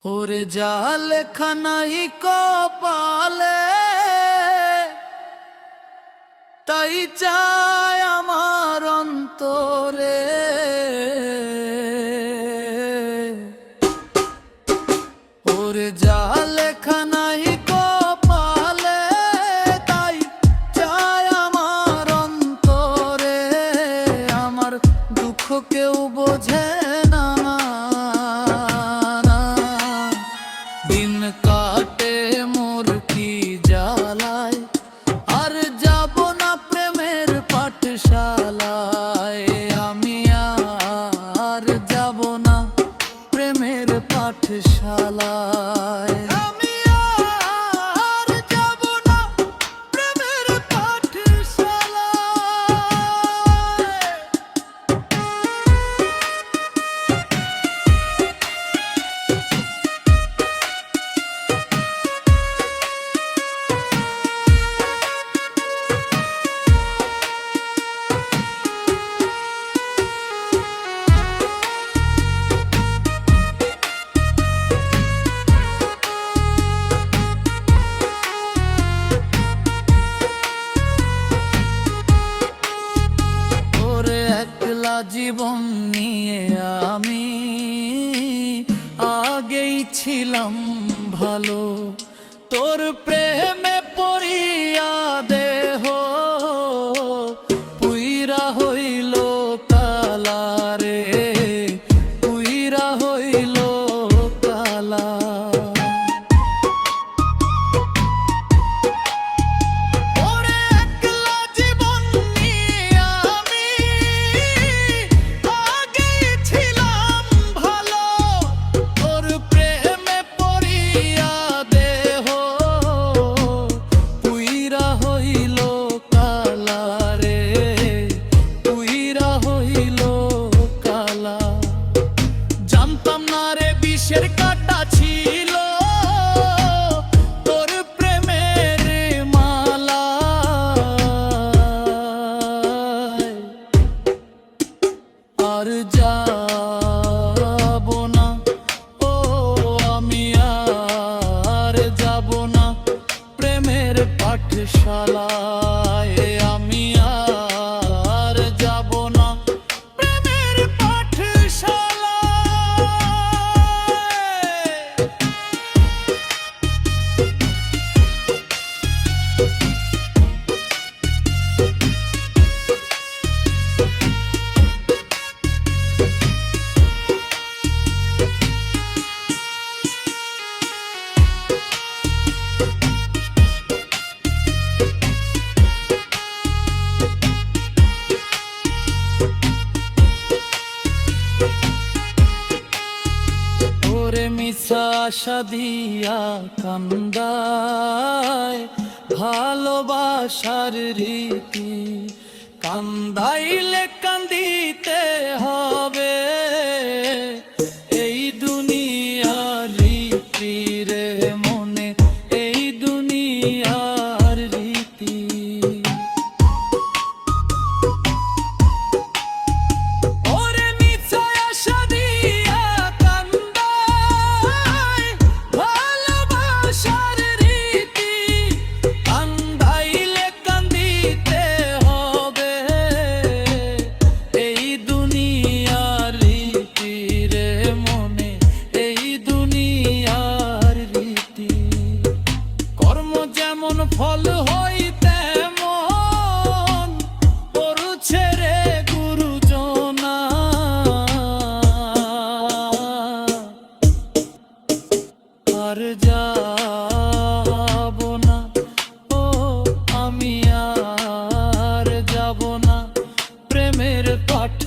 ওরে জাল খানাই কপালে তাই চায় আমার অন্তরে। ওরে জাল খানাই কপালে তাই চায় আমার অন্তরে। আমার দুঃখ কেউ বোঝে না, দিন কাটে মোর কি জ্বালায়। আর যাব না প্রেমের পাঠশালায়, আমি আর যাব না প্রেমের পাঠশালায়। জীবন নিয়ে আমি আগেই ছিলাম ভালো, তোর প্রেমে পড়িয়া দেহ পুইরা হইল কালা রে, পুইরা হইল কালা। বিষের কাটা ছিল তোর প্রেমের মালা, আর যাব না ও আমি আর যাব না প্রেমের পাঠশালায়, আমি আর যাব না প্রেমের পাঠশালায়। মিশা আশা দিয়া কান্দায় ভালোবাসার রীতি, কান্দাইলে কান্দিতে হবে এই দুনিয়ার রীতি রে মনে, এই দুনিয়ার রীতি। ফল হই তেমন পড়ছে রে গুরুজনা, আর যাব না ও আমি আর যাব না প্রেমের পাঠ।